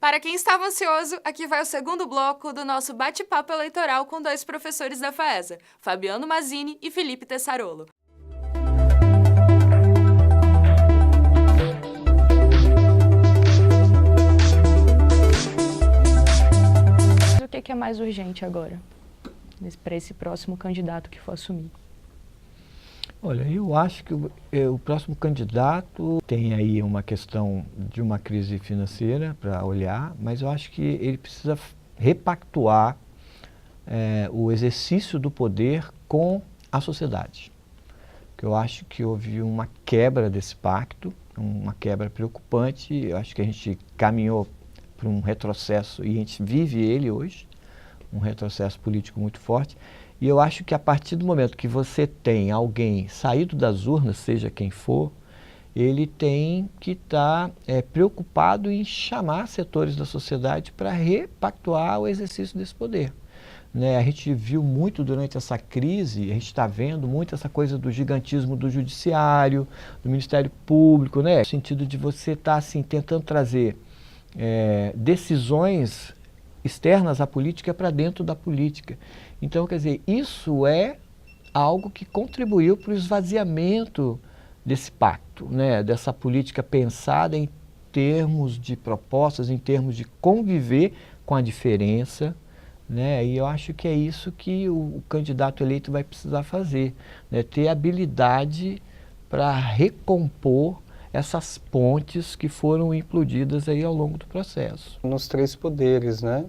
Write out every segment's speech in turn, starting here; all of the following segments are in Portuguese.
Para quem estava ansioso, aqui vai o segundo bloco do nosso bate-papo eleitoral com dois professores da FAESA, Fabiano Mazini e Felipe Tessarolo. O que é mais urgente agora, para esse próximo candidato que for assumir? Olha, eu acho que o próximo candidato tem aí uma questão de uma crise financeira para olhar, mas eu acho que ele precisa repactuar o exercício do poder com a sociedade. Porque eu acho que houve uma quebra desse pacto, uma quebra preocupante. Eu acho que a gente caminhou para um retrocesso, e a gente vive ele hoje, um retrocesso político muito forte. E eu acho que a partir do momento que você tem alguém saído das urnas, seja quem for, ele tem que estar preocupado em chamar setores da sociedade para repactuar o exercício desse poder. Né? A gente viu muito durante essa crise, a gente está vendo muito essa coisa do gigantismo do judiciário, do Ministério Público, né? No sentido de você estar assim, tentando trazer decisões externas à política para dentro da política. Então, quer dizer, isso é algo que contribuiu para o esvaziamento desse pacto, né? Dessa política pensada em termos de propostas, em termos de conviver com a diferença, né? E eu acho que é isso que o candidato eleito vai precisar fazer, né? Ter habilidade para recompor essas pontes que foram implodidas aí ao longo do processo. Nos três poderes, né?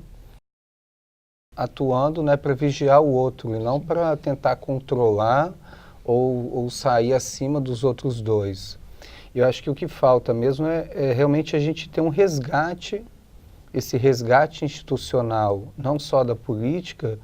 Atuando, né, para vigiar o outro e não para tentar controlar ou sair acima dos outros dois. Eu acho que o que falta mesmo é realmente a gente ter um resgate, esse resgate institucional, não só da política,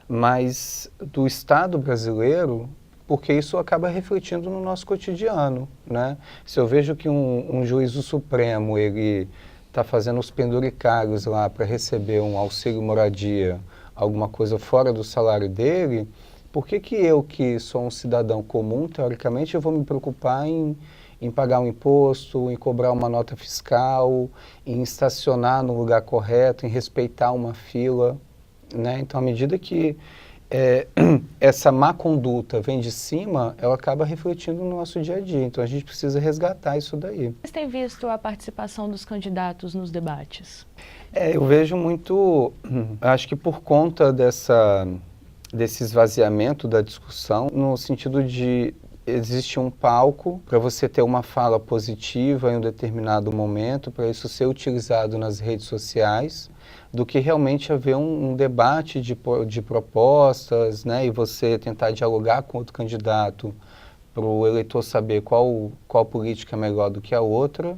mas do Estado brasileiro, porque isso acaba refletindo no nosso cotidiano, né? Se eu vejo que um juiz do Supremo, ele está fazendo os penduricários lá para receber um auxílio moradia, alguma coisa fora do salário dele, por que eu, que sou um cidadão comum, teoricamente, eu vou me preocupar em pagar um imposto, em cobrar uma nota fiscal, em estacionar no lugar correto, em respeitar uma fila, né? Então, à medida que essa má conduta vem de cima, ela acaba refletindo no nosso dia a dia. Então, a gente precisa resgatar isso daí. Vocês têm visto a participação dos candidatos nos debates? Eu vejo muito, acho que por conta desse esvaziamento da discussão, no sentido de existe um palco para você ter uma fala positiva em um determinado momento, para isso ser utilizado nas redes sociais, do que realmente haver um debate de propostas, né, e você tentar dialogar com outro candidato para o eleitor saber qual política é melhor do que a outra.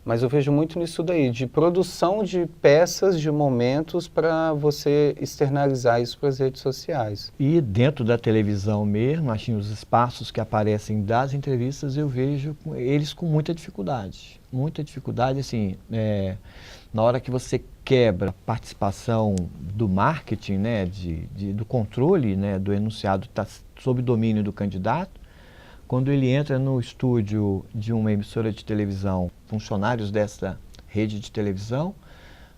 Mas eu vejo muito nisso daí, de produção de peças, de momentos para você externalizar isso para as redes sociais. E dentro da televisão mesmo, assim, os espaços que aparecem das entrevistas, eu vejo eles com muita dificuldade. Muita dificuldade, assim, na hora que você quebra a participação do marketing, né, do controle, né, do enunciado está sob domínio do candidato. Quando ele entra no estúdio de uma emissora de televisão, funcionários dessa rede de televisão,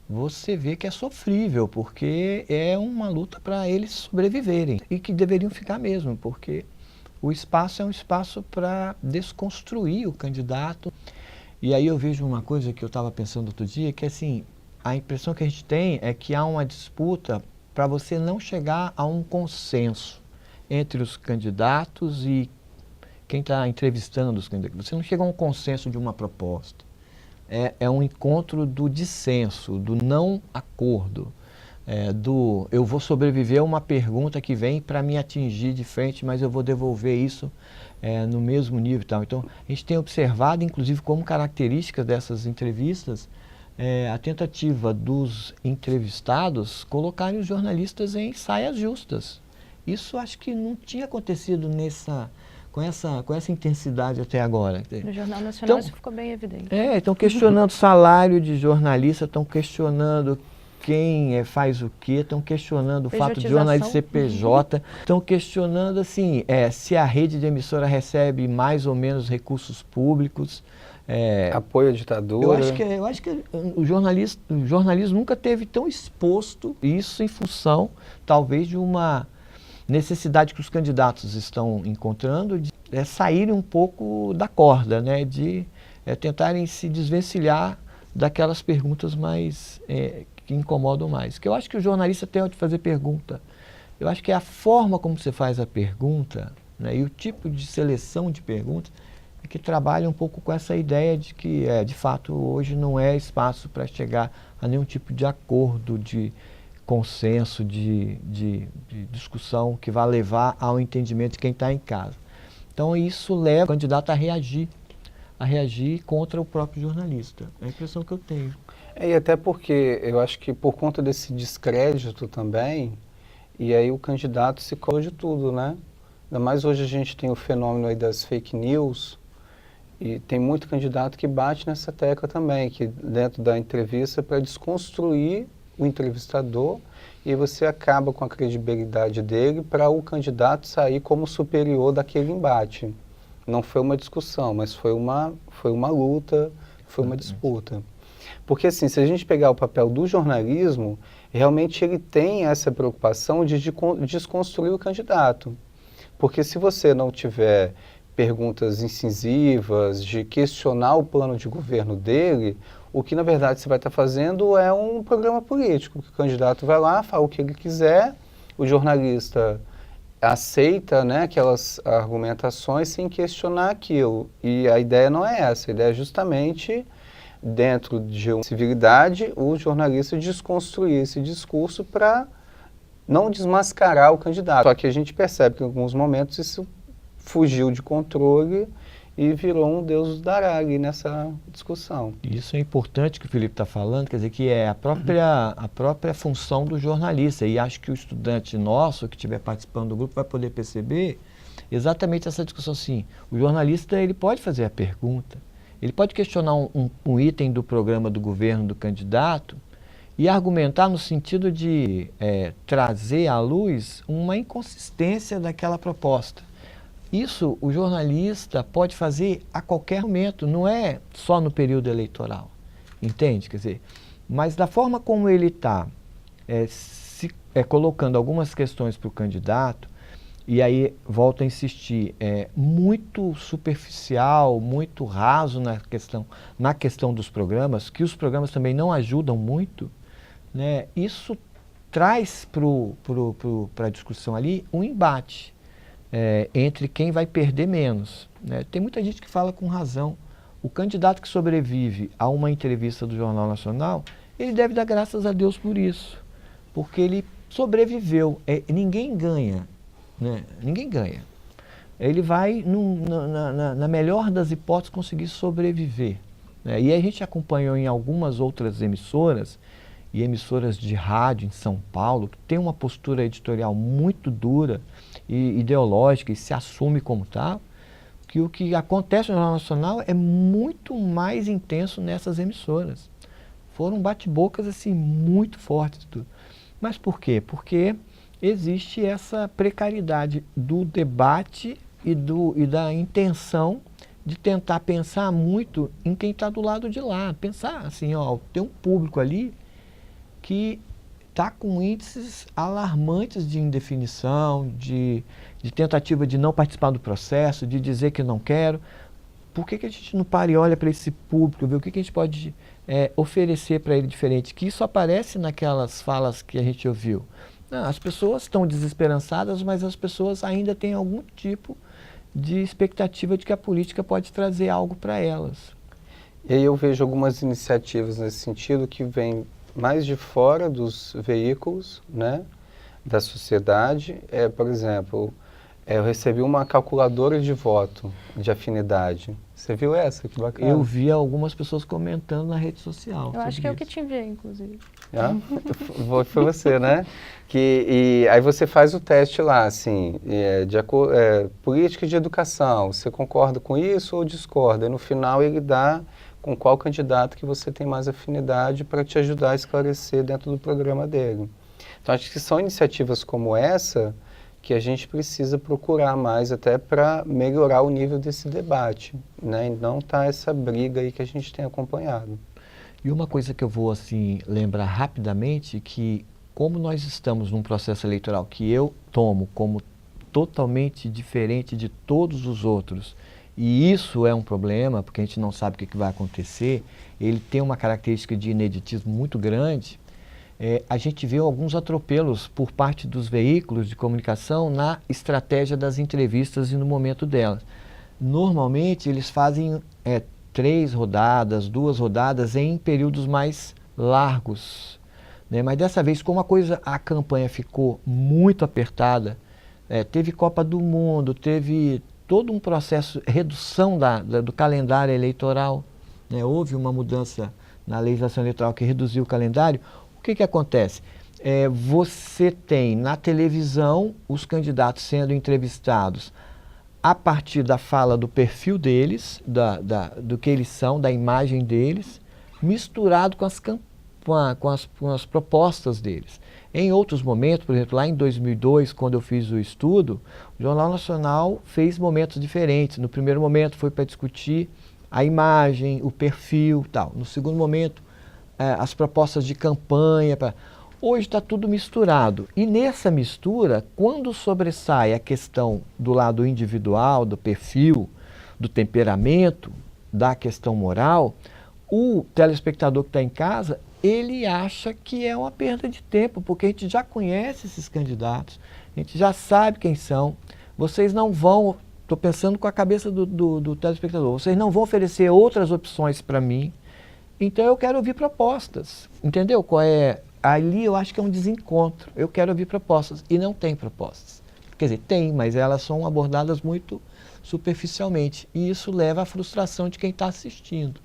você vê que é sofrível, porque é uma luta para eles sobreviverem. E que deveriam ficar mesmo, porque o espaço é um espaço para desconstruir o candidato. E aí eu vejo uma coisa que eu estava pensando outro dia, que assim, a impressão que a gente tem é que há uma disputa para você não chegar a um consenso entre os candidatos e quem está entrevistando os candidatos. Você não chega a um consenso de uma proposta. É um encontro do dissenso, do não acordo, do eu vou sobreviver a uma pergunta que vem para me atingir de frente, mas eu vou devolver isso no mesmo nível e tal. Então, a gente tem observado, inclusive, como característica dessas entrevistas, a tentativa dos entrevistados colocarem os jornalistas em saias justas. Isso acho que não tinha acontecido com essa intensidade até agora. No Jornal Nacional isso ficou bem evidente. Estão questionando salário de jornalista, estão questionando quem faz o quê, estão questionando o fato de jornalista ser PJ, estão questionando assim, se a rede de emissora recebe mais ou menos recursos públicos, Apoio à ditadura. Eu acho que o jornalismo nunca teve tão exposto, isso em função, talvez, de uma necessidade que os candidatos estão encontrando de saírem um pouco da corda, né? De tentarem se desvencilhar daquelas perguntas mais que incomodam mais. Que eu acho que o jornalista tem de fazer pergunta. Eu acho que é a forma como você faz a pergunta, né, e o tipo de seleção de perguntas que trabalha um pouco com essa ideia de que, de fato, hoje não é espaço para chegar a nenhum tipo de acordo, de consenso, de discussão que vá levar ao entendimento de quem está em casa. Então, isso leva o candidato a reagir contra o próprio jornalista. É a impressão que eu tenho. E até porque eu acho que por conta desse descrédito também, e aí o candidato se cola de tudo, né? Ainda mais hoje a gente tem o fenômeno aí das fake news, e tem muito candidato que bate nessa tecla também, que dentro da entrevista para desconstruir o entrevistador, e aí você acaba com a credibilidade dele para o candidato sair como superior daquele embate. Não foi uma discussão, mas foi uma luta, foi uma disputa. Porque assim, se a gente pegar o papel do jornalismo, realmente ele tem essa preocupação de desconstruir o candidato. Porque se você não tiver perguntas incisivas, de questionar o plano de governo dele, o que na verdade você vai estar fazendo é um programa político, que o candidato vai lá, fala o que ele quiser, o jornalista aceita, né, aquelas argumentações sem questionar aquilo. E a ideia não é essa, a ideia é justamente, dentro de uma civilidade, o jornalista desconstruir esse discurso para não desmascarar o candidato. Só que a gente percebe que em alguns momentos isso fugiu de controle e virou um Deus dará ali nessa discussão. Isso é importante que o Felipe está falando, quer dizer, que é a própria função do jornalista. E acho que o estudante nosso que estiver participando do grupo vai poder perceber exatamente essa discussão assim. O jornalista ele pode fazer a pergunta, ele pode questionar um item do programa do governo do candidato e argumentar no sentido de trazer à luz uma inconsistência daquela proposta. Isso o jornalista pode fazer a qualquer momento, não é só no período eleitoral, entende? Quer dizer, mas da forma como ele está colocando algumas questões para o candidato, e aí volto a insistir, muito superficial, muito raso na questão dos programas, que os programas também não ajudam muito, né? Isso traz para a discussão ali um embate. Entre quem vai perder menos, né? Tem muita gente que fala com razão. O candidato que sobrevive a uma entrevista do Jornal Nacional, ele deve dar graças a Deus por isso, porque ele sobreviveu. Ninguém ganha, né? Ninguém ganha. Ele vai, na melhor das hipóteses, conseguir sobreviver, né? E a gente acompanhou em algumas outras emissoras, e emissoras de rádio em São Paulo, que tem uma postura editorial muito dura e ideológica e se assume como tal, que o que acontece no Jornal Nacional é muito mais intenso nessas emissoras. Foram bate-bocas assim, muito fortes. Mas por quê? Porque existe essa precariedade do debate e da intenção de tentar pensar muito em quem está do lado de lá. Pensar assim, tem um público ali que está com índices alarmantes de indefinição, de tentativa de não participar do processo, de dizer que não quero. Por que a gente não para e olha para esse público, ver o que a gente pode oferecer para ele diferente? Que isso aparece naquelas falas que a gente ouviu. Não, as pessoas estão desesperançadas, mas as pessoas ainda têm algum tipo de expectativa de que a política pode trazer algo para elas. E aí eu vejo algumas iniciativas nesse sentido que vêm mais de fora dos veículos, né, da sociedade. Por exemplo, eu recebi uma calculadora de voto, de afinidade. Você viu essa? Que bacana. Eu vi algumas pessoas comentando na rede social. Eu acho que eu que te enviei, inclusive. Foi você, né? E aí você faz o teste lá, assim, política de educação, você concorda com isso ou discorda? E no final ele dá com qual candidato que você tem mais afinidade para te ajudar a esclarecer dentro do programa dele. Então, acho que são iniciativas como essa que a gente precisa procurar mais até para melhorar o nível desse debate, né? E não tá essa briga aí que a gente tem acompanhado. E uma coisa que eu vou assim lembrar rapidamente, que como nós estamos num processo eleitoral que eu tomo como totalmente diferente de todos os outros, e isso é um problema, porque a gente não sabe o que vai acontecer, ele tem uma característica de ineditismo muito grande, a gente vê alguns atropelos por parte dos veículos de comunicação na estratégia das entrevistas e no momento delas. Normalmente eles fazem 3 rodadas, 2 rodadas em períodos mais largos, né? Mas dessa vez, como a campanha ficou muito apertada, teve Copa do Mundo, teve todo um processo, redução do calendário eleitoral, né? Houve uma mudança na legislação eleitoral que reduziu o calendário. O que acontece? Você tem na televisão os candidatos sendo entrevistados a partir da fala do perfil deles, do que eles são, da imagem deles, misturado com as propostas deles. Em outros momentos, por exemplo, lá em 2002, quando eu fiz o estudo, o Jornal Nacional fez momentos diferentes. No primeiro momento foi para discutir a imagem, o perfil, tal. No segundo momento, as propostas de campanha. Hoje está tudo misturado. E nessa mistura, quando sobressai a questão do lado individual, do perfil, do temperamento, da questão moral, o telespectador que está em casa, ele acha que é uma perda de tempo, porque a gente já conhece esses candidatos, a gente já sabe quem são. Vocês não vão, estou pensando com a cabeça do telespectador, vocês não vão oferecer outras opções para mim, então eu quero ouvir propostas, entendeu? Ali eu acho que é um desencontro, eu quero ouvir propostas, e não tem propostas. Quer dizer, tem, mas elas são abordadas muito superficialmente, e isso leva à frustração de quem está assistindo.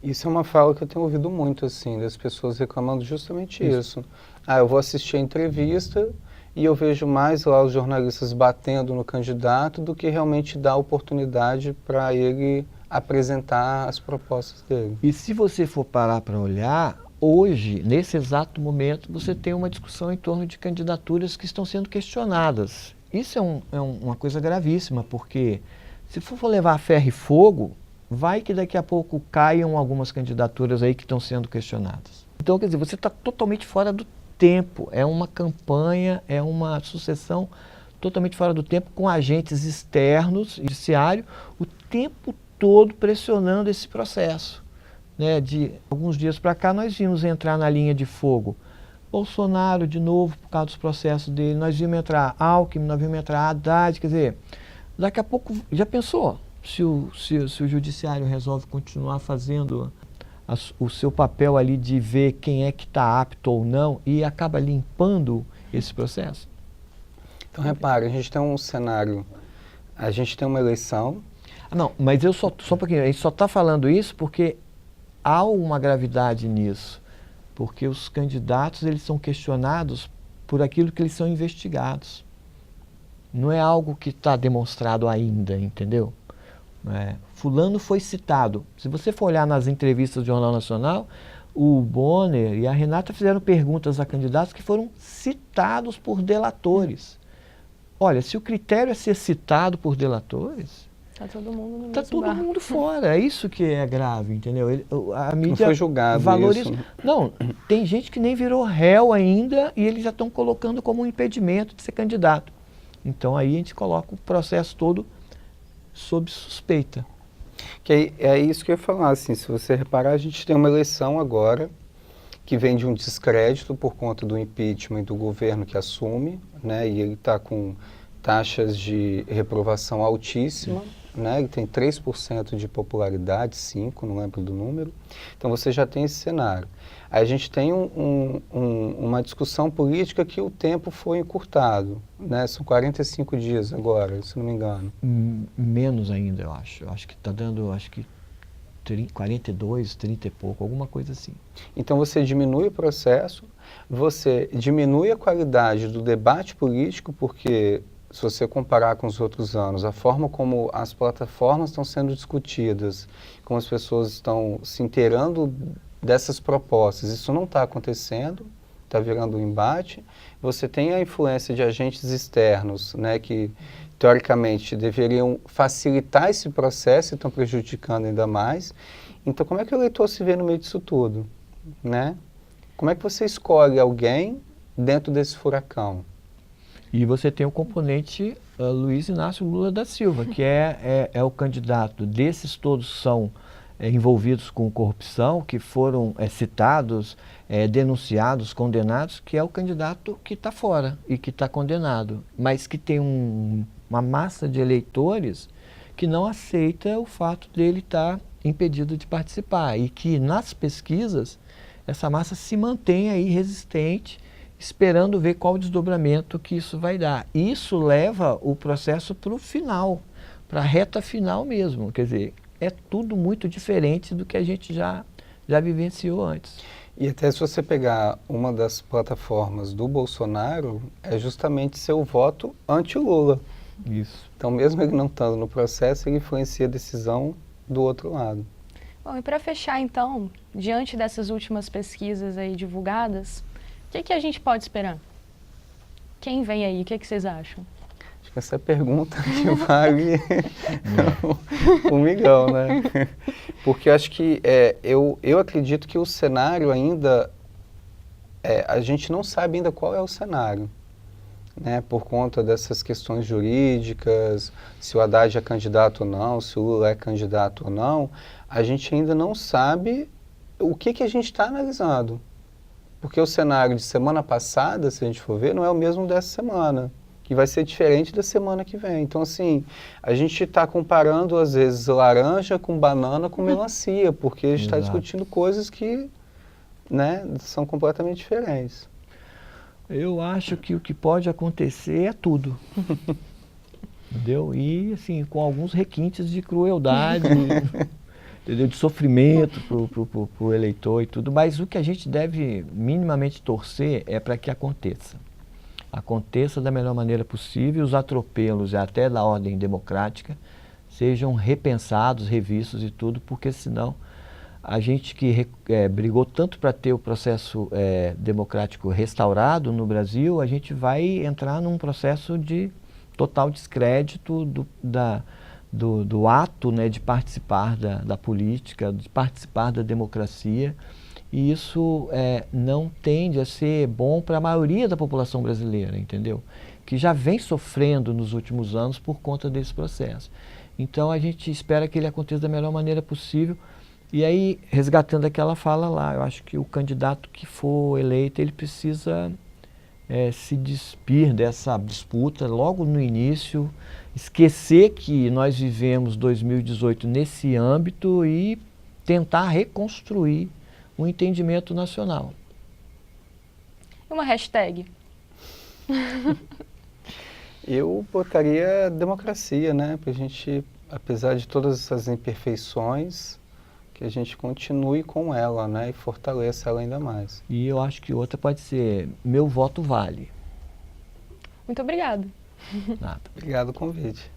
Isso é uma fala que eu tenho ouvido muito, assim, das pessoas reclamando justamente isso. Eu vou assistir a entrevista e eu vejo mais lá os jornalistas batendo no candidato do que realmente dar oportunidade para ele apresentar as propostas dele. E se você for parar para olhar, hoje, nesse exato momento, você tem uma discussão em torno de candidaturas que estão sendo questionadas. Isso é uma coisa gravíssima, porque se for levar a ferro e fogo, vai que daqui a pouco caiam algumas candidaturas aí que estão sendo questionadas. Então, quer dizer, você está totalmente fora do tempo. É uma campanha, é uma sucessão totalmente fora do tempo, com agentes externos, judiciário, o tempo todo pressionando esse processo, né? De alguns dias para cá, nós vimos entrar na linha de fogo Bolsonaro de novo, por causa dos processos dele, nós vimos entrar Alckmin, nós vimos entrar Haddad, quer dizer, daqui a pouco, já pensou? Se o judiciário resolve continuar fazendo o seu papel ali de ver quem é que está apto ou não e acaba limpando esse processo? Então, repare, a gente tem um cenário, a gente tem uma eleição... Não, mas só um pouquinho, a gente só está falando isso porque há uma gravidade nisso, porque os candidatos, eles são questionados por aquilo que eles são investigados. Não é algo que está demonstrado ainda, entendeu? Fulano foi citado. Se você for olhar nas entrevistas do Jornal Nacional, o Bonner e a Renata fizeram perguntas a candidatos que foram citados por delatores. Olha, se o critério é ser citado por delatores, Está todo mundo no está mesmo todo barco. mundo fora. É isso que é grave, entendeu? A mídia Não foi julgado valoriza. isso. Não, tem gente que nem virou réu ainda e eles já estão colocando como um impedimento de ser candidato. Então aí a gente coloca o processo todo sob suspeita. Que é isso que eu ia falar, assim, se você reparar, a gente tem uma eleição agora que vem de um descrédito por conta do impeachment do governo que assume, né, e ele está com taxas de reprovação altíssima, né, ele tem 3% de popularidade, 5%, não lembro do número, então você já tem esse cenário. Aí a gente tem uma discussão política que o tempo foi encurtado, né? São 45 dias agora, se não me engano. Menos ainda, eu acho. Eu acho que está dando, 42, 30 e pouco, alguma coisa assim. Então você diminui o processo, você diminui a qualidade do debate político, porque se você comparar com os outros anos, a forma como as plataformas estão sendo discutidas, como as pessoas estão se inteirando dessas propostas, isso não está acontecendo, está virando um embate, você tem a influência de agentes externos, né, que teoricamente deveriam facilitar esse processo e estão prejudicando ainda mais. Então, como é que o eleitor se vê no meio disso tudo, né? Como é que você escolhe alguém dentro desse furacão? E você tem o componente Luiz Inácio Lula da Silva, que é o candidato. Desses todos são envolvidos com corrupção, que foram citados, denunciados, condenados, que é o candidato que está fora e que está condenado, mas que tem uma massa de eleitores que não aceita o fato dele estar impedido de participar e que nas pesquisas essa massa se mantém aí resistente, esperando ver qual o desdobramento que isso vai dar. Isso leva o processo para o final, para a reta final mesmo. Quer dizer, é tudo muito diferente do que a gente já vivenciou antes. E até se você pegar uma das plataformas do Bolsonaro, é justamente seu voto anti-Lula. Isso. Então, mesmo ele não estando no processo, ele influencia a decisão do outro lado. Bom, e para fechar então, diante dessas últimas pesquisas aí divulgadas, o que a gente pode esperar? Quem vem aí? O que vocês acham? Acho que essa é a pergunta que vale um milhão, né? Porque eu acho que eu acredito que o cenário ainda, a gente não sabe ainda qual é o cenário, né? Por conta dessas questões jurídicas, se o Haddad é candidato ou não, se o Lula é candidato ou não, a gente ainda não sabe o que a gente está analisando. Porque o cenário de semana passada, se a gente for ver, não é o mesmo dessa semana, que vai ser diferente da semana que vem. Então, assim, a gente está comparando, às vezes, laranja com banana com melancia, porque a gente está discutindo coisas que, né, são completamente diferentes. Eu acho que o que pode acontecer é tudo. Entendeu? E, assim, com alguns requintes de crueldade, entendeu? De sofrimento para o eleitor e tudo, mas o que a gente deve minimamente torcer é para que aconteça. Aconteça da melhor maneira possível, os atropelos até da ordem democrática sejam repensados, revistos e tudo, porque senão a gente que brigou tanto para ter o processo democrático restaurado no Brasil, a gente vai entrar num processo de total descrédito do ato, né, de participar da política, de participar da democracia, e isso não tende a ser bom para a maioria da população brasileira, entendeu? Que já vem sofrendo nos últimos anos por conta desse processo. Então a gente espera que ele aconteça da melhor maneira possível, e aí, resgatando aquela fala lá, eu acho que o candidato que for eleito, ele precisa se despir dessa disputa logo no início, esquecer que nós vivemos 2018 nesse âmbito e tentar reconstruir um entendimento nacional. Uma hashtag? Eu botaria democracia, né? Para a gente, apesar de todas essas imperfeições, que a gente continue com ela, né? E fortaleça ela ainda mais. E eu acho que outra pode ser, meu voto vale. Muito obrigada. Nada. Obrigado pelo convite.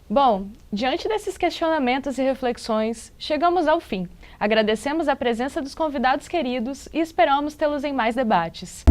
Bom, diante desses questionamentos e reflexões, chegamos ao fim. Agradecemos a presença dos convidados queridos e esperamos tê-los em mais debates.